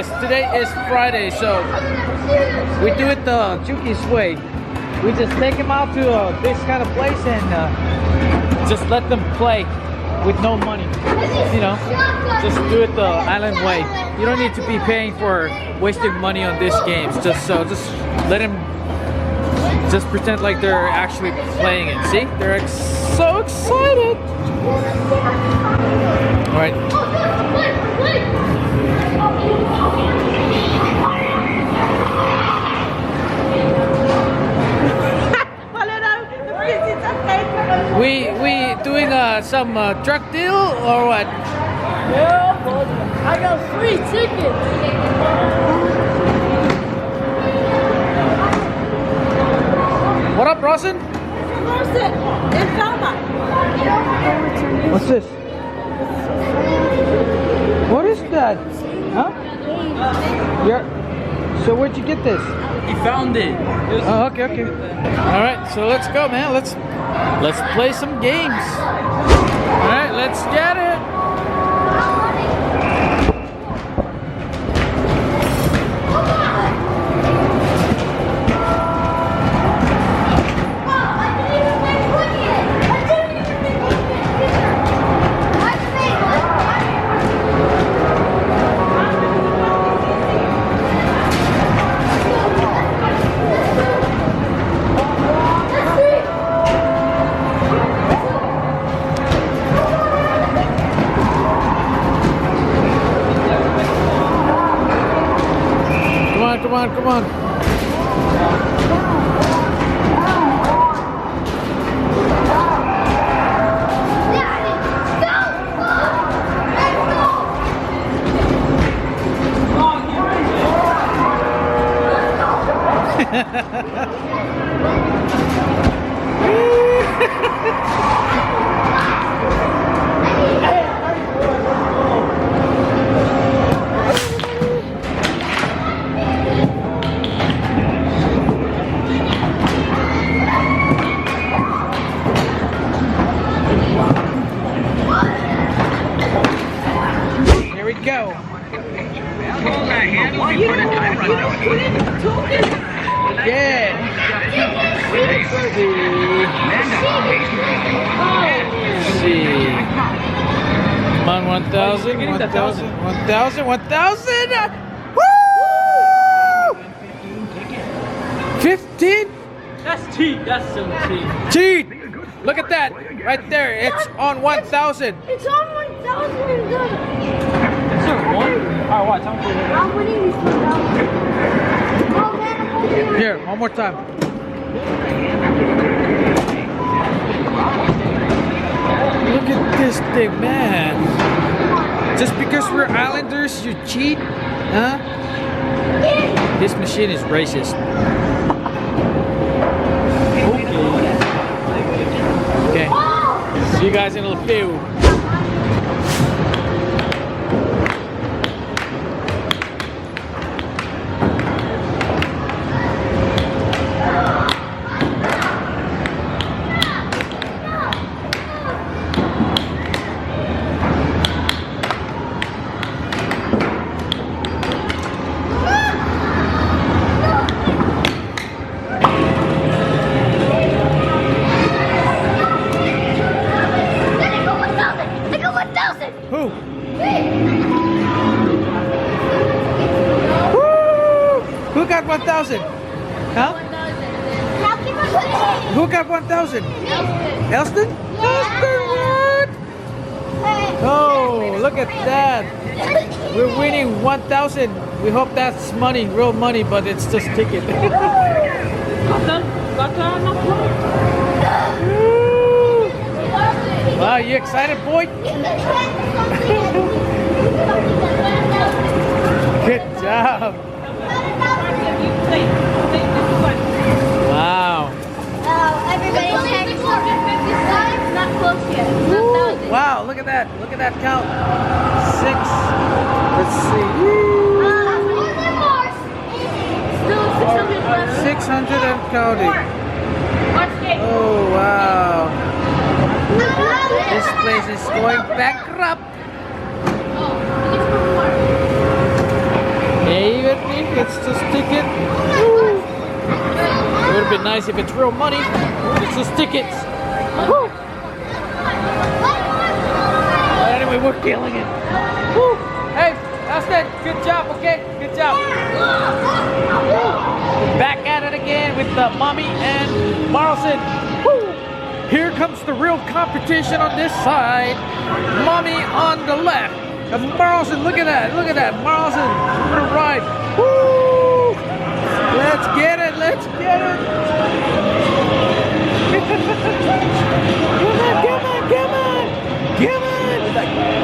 guys, today is Friday, so we do it the Chuukese way. We just take them out to this kind of place and just let them play with no money. You know, just do it the island way. You don't need to be paying for wasting money on these games. Just let them just pretend like they're actually playing it. See, they're so excited. All right. We doing some drug deal or what? Yeah, but I got free tickets. What up, Rawson? Rawson, in Falmouth. What's this? What is that? Huh? Yeah. So where'd you get this? He found it. Oh, okay. All right, so let's go, man. Let's play some games. All right, let's get it. Come on. Go. Yeah. Let's see. Come on, 1,000, 1,000, 1,000, 1,000. Woo! 15? That's cheap. That's so cheap. Cheat! Look at that. Right there. It's on 1,000. It's on 1,000. One? Alright, watch. I'm winning this 1,000. Oh man, Here, one more time. Look at this thing, man. Just because we're islanders, you cheat? Huh? This machine is racist. Okay. See you guys in a few. Who? Woo! Who got 1,000? Huh? Who got 1,000? Elston. Elston? What? Oh, look at that. We're winning 1,000. We hope that's money, real money, but it's just ticket. Wow, you excited, boy? Good job. Wow. Everybody's not close yet. Not wow, look at that. Look at that count. 6. Let's see. Still 600 left. 600 and counting. Oh, wow. This place is going bankrupt. just ticket. Woo. It would have been nice if it's real money. It's just tickets. Woo. But anyway, we're killing it. Woo. Hey, Elston, good job, okay? Good job. We're back at it again with Mommy and Marlson. Woo. Here comes the real competition on this side. Mommy on the left. And Marlson, look at that, Marlson, for the ride. Woo! Let's get it, let's get it. Come on.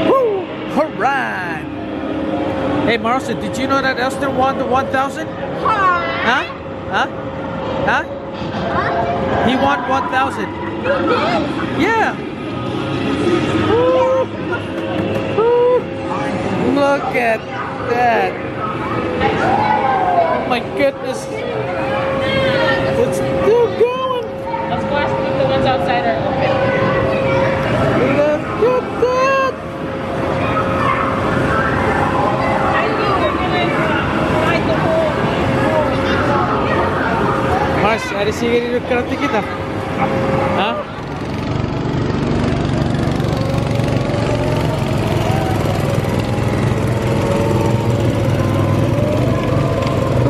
Woo! All right. Hey, Marlson, did you know that Elston won the 1,000? Huh? He won 1,000. Yeah. Woo. Woo. Look at that. Oh my goodness. It's still going. Of course, the ones outside are open. Look at that. I knew we were going to ride the whole. Mars, ada sih di dekat kita. Hah?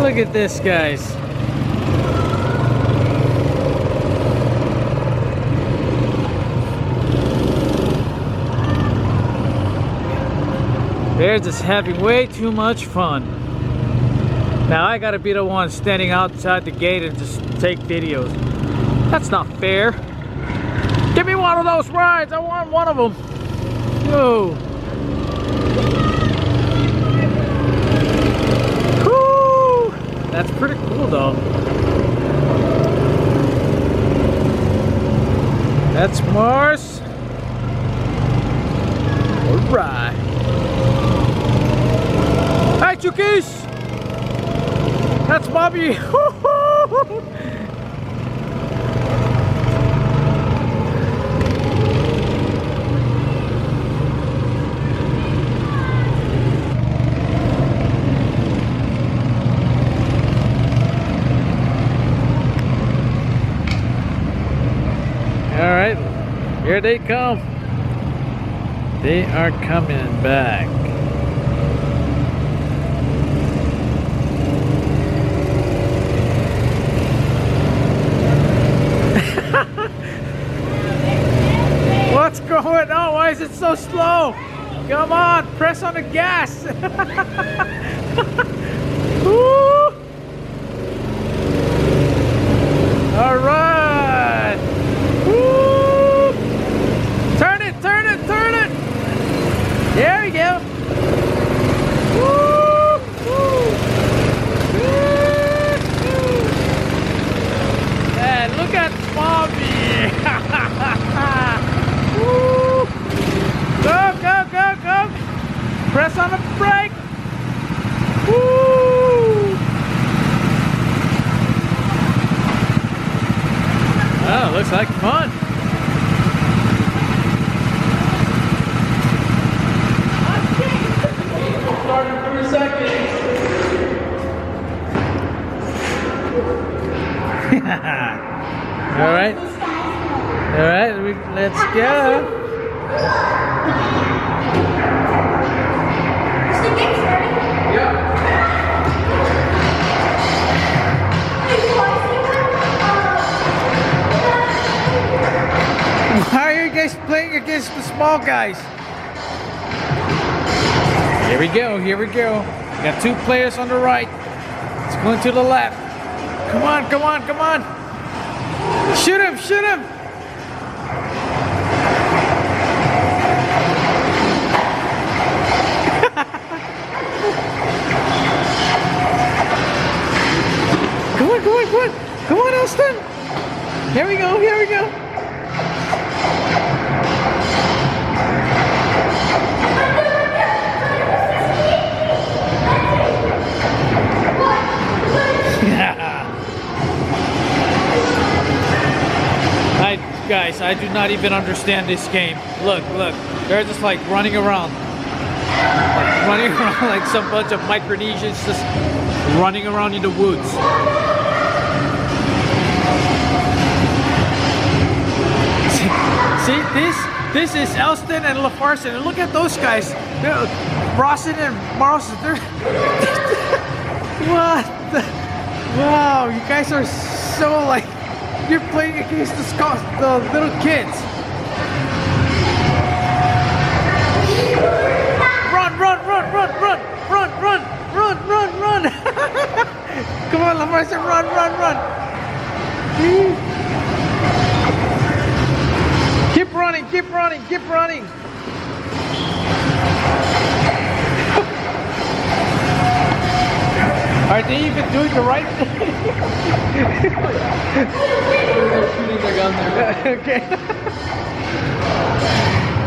Look at this, guys. They're just having way too much fun. Now I gotta be the one standing outside the gate and just take videos. That's not fair. Give me one of those rides. I want one of them. Whoa. Woo. That's pretty cool though. That's Mars. All right. Hi, Chuukese. That's Bobby. All right, here they come. They are coming back. What's going on? Why is it so slow? Come on, press on the gas. Woo! All right. Woo! Turn it, turn it, turn it. There we go. Woo! Woo! Woo! And look at Bobby. Woo! Go, go, go, go! Press on the brake! Woo! Oh, looks like fun. Start in 3 seconds. All right. All right, let's go. Why are you guys playing against the small guys? Here we go, here we go. We got 2 players on the right. It's going to the left. Come on, come on, come on. Shoot him, shoot him. Come on, come on, come on. Come on, Elston. Here we go, here we go. Guys, I do not even understand this game. Look, look. They're just like running around. Like running around like some bunch of Micronesians just running around in the woods. See, this is Elston and LaFarson, and look at those guys. Rawson and Marlson. They're what? Wow, you guys are so like you're playing against the little kids. Run! Come on, LaFarson, run! Keep running! Are they even doing the right thing? They're shooting their gun there. Okay.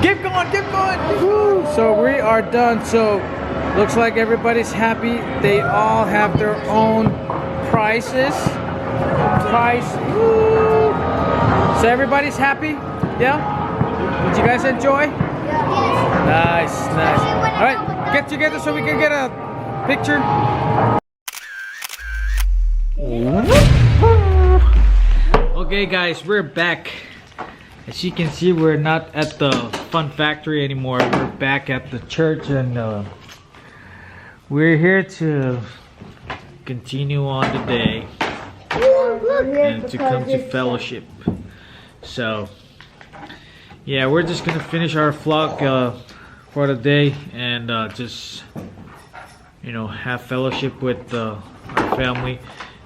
Keep going! Woo. So we are done. So looks like everybody's happy. They all have their own prizes. Woo. So everybody's happy? Yeah? Did you guys enjoy? Nice. Alright, get together so we can get a picture. Okay guys, we're back. As you can see, we're not at the fun factory anymore. We're back at the church, and we're here to continue on the day and to come to fellowship. So yeah, we're just gonna finish our vlog for the day and just have fellowship with our family.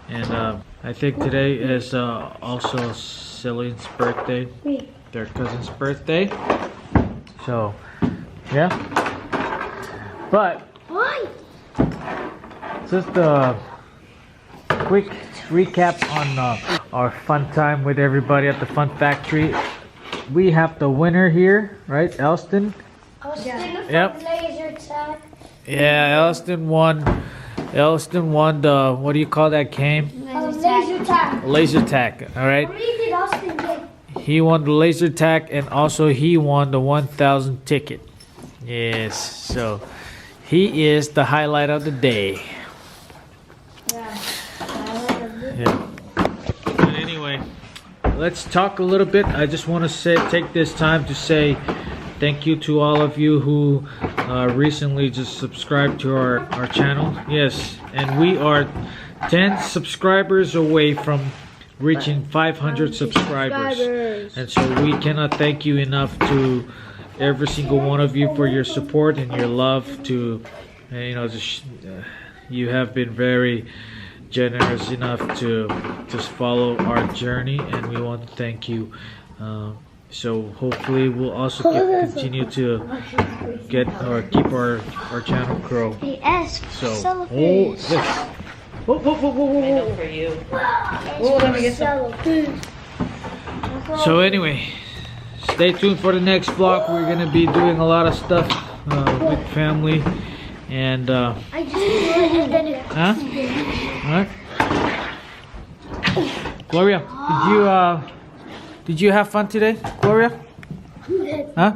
And I think today is also Celine's birthday, their cousin's birthday. So yeah, but just a quick recap on our fun time with everybody at the Fun Factory. We have the winner here, right, Elston? Yep. Laser tag. Yeah, Elston won the, what do you call that game? Laser tag. Laser tag. All right. What did Austin get? He won the laser tag, and also he won the 1,000 ticket. Yes. So he is the highlight of the day. Yeah. But anyway, let's talk a little bit. I just want to take this time to say thank you to all of you who recently just subscribed to our channel. Yes, and we are 10 subscribers away from reaching 500 subscribers. And so we cannot thank you enough to every single one of you for your support and your love. To you have been very generous enough to just follow our journey, and we want to thank you. So hopefully we'll also continue to get or keep our channel grow. So For you. Let me get some. So anyway, stay tuned for the next vlog. We're gonna be doing a lot of stuff with family, and huh? What? Gloria, did you have fun today, Gloria? Huh?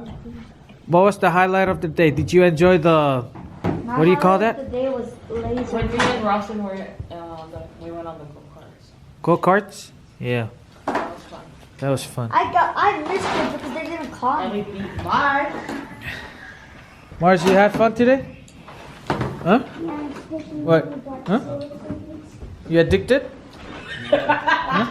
What was the highlight of the day? Did you enjoy the, what do you call that? The day was laser. When me and Rawson were, we went on the go-karts. Go-karts? Yeah, That was fun. that was fun. I missed it because they didn't call And me. we beat Mark. Mars, you had fun today? Huh? What? Huh? You addicted? Huh?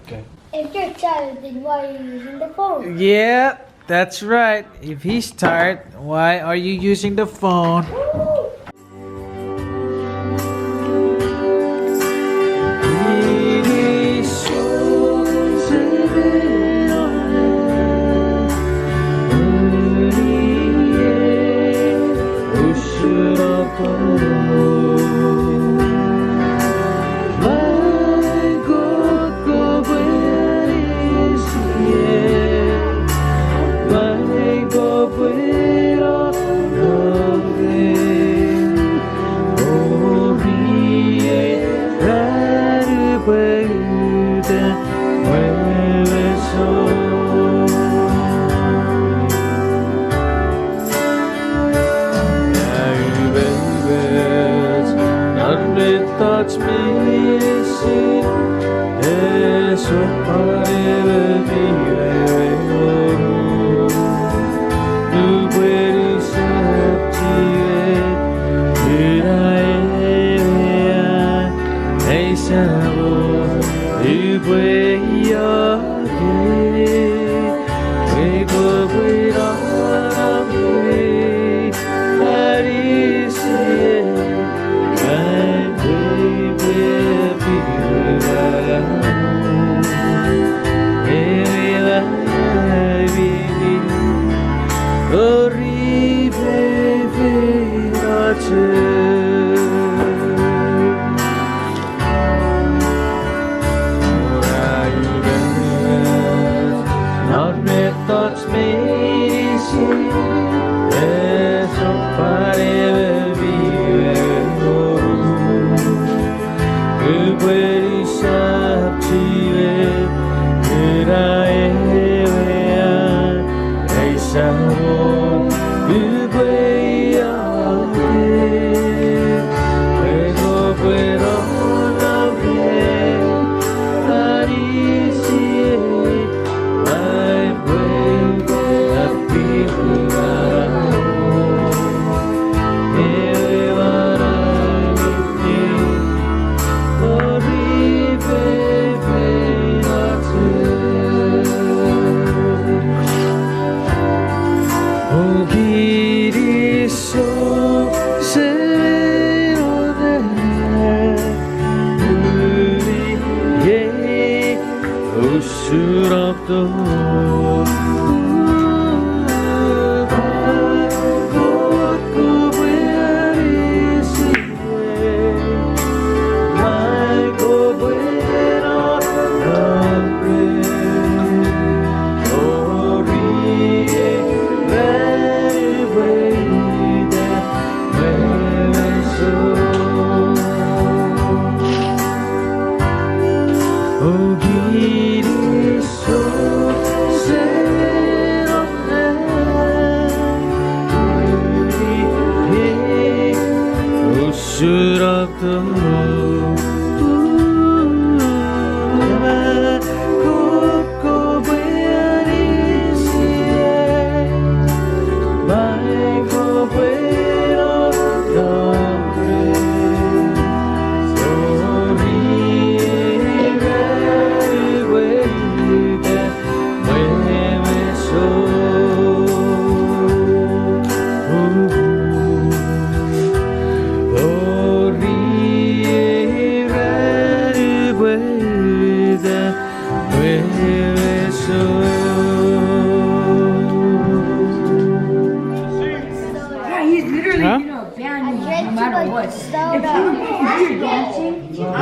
Okay. If you're tired, then why are you using the phone? Yeah, that's right. If he's tired, why are you using the phone? Go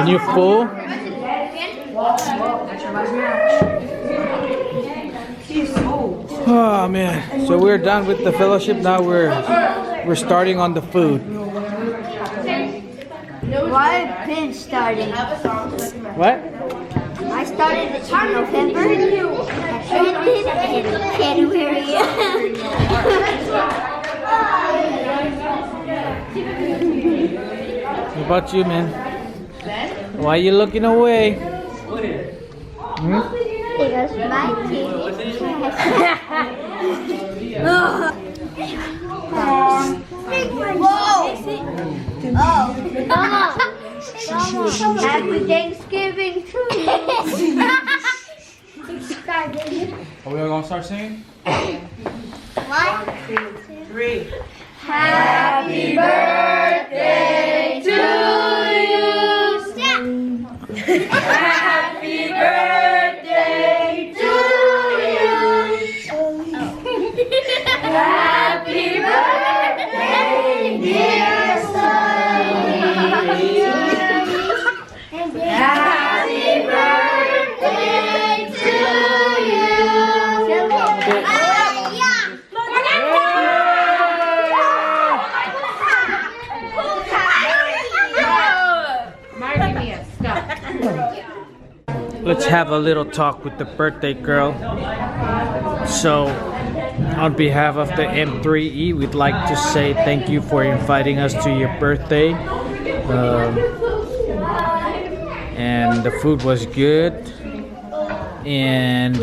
When you're full? Oh man, so we're done with the fellowship. Now we're starting on the food. Why been starting? What? I started in November. Ended in January. What about you, man? Why are you looking away? Hmm? Because my teeth. Whoa! Happy Thanksgiving to you. Are we all gonna start singing? 1, 2, 3. Happy birthday to you. Happy birthday to you. Happy birthday, dear Sonny. Happy birthday to you. Let's have a little talk with the birthday girl. So, on behalf of the M3E, we'd like to say thank you for inviting us to your birthday. And the food was good. And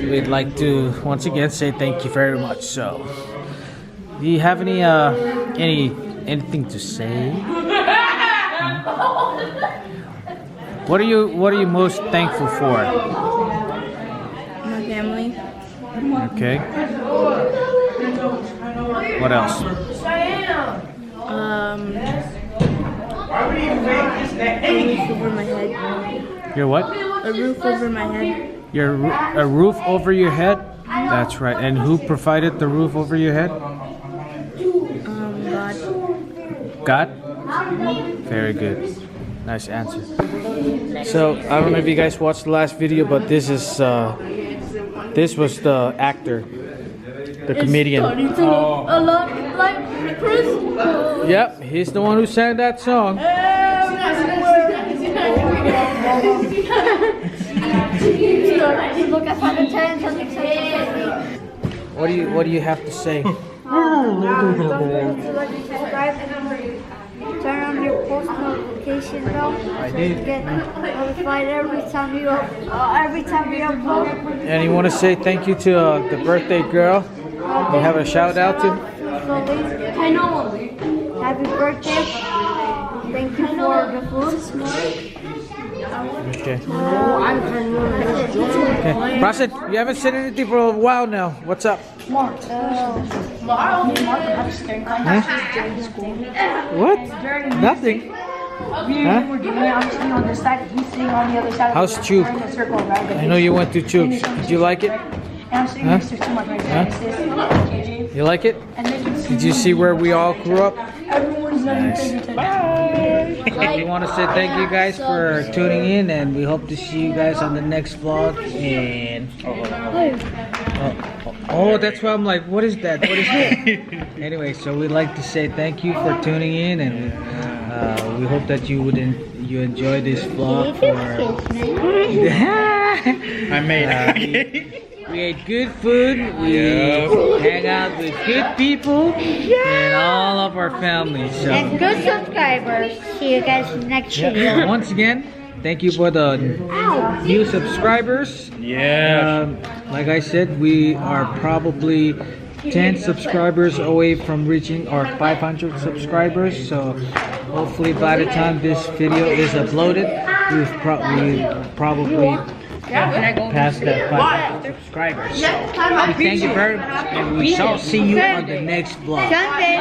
we'd like to once again say thank you very much. So, do you have anything to say? What are you most thankful for? My family. Okay. What else? A roof over my head. Your what? A roof over my head. A roof over your head? That's right. And who provided the roof over your head? God. God? Very good. Nice answer. So I don't know if you guys watched the last video, but this was the actor, the comedian. Starting to look a lot like Chris. Yep, he's the one who sang that song. Look at the turns on the What do you have to say? Turn on your post notification bell. I did. Get notified every time we upload. And you want to say thank you to the birthday girl? You have a shout out to? I know. Happy birthday. Thank you for the food. Okay. Okay. Prasid, you haven't said anything for a while now. What's up? What? Nothing. Huh? We're doing it. I'm sitting on this side. He's sitting on the other side. How's of the Chuuk? We're in a circle, right? I know you went to Chuukese. Did you like it? And I'm sitting Huh? next to my right side. Huh? This KJ. You like it? And then Did you see where we all grew up? everyone's not even paying attention. We want to say thank you guys for tuning in, and we hope to see you guys on the next vlog. And oh, that's why I'm like, what is that? What is that? Anyway, so we'd like to say thank you for tuning in, and we hope that you you enjoy this vlog. I made We ate good food. We hang out with good people and all of our families. So. And good subscribers. See you guys next video. Once again, thank you for the new subscribers. Yeah. Like I said, we are probably 10 subscribers away from reaching our 500 subscribers. So hopefully by the time this video is uploaded, we've probably past that 500 subscribers. So we thank you very much, and we shall see you on the next vlog. Sunday.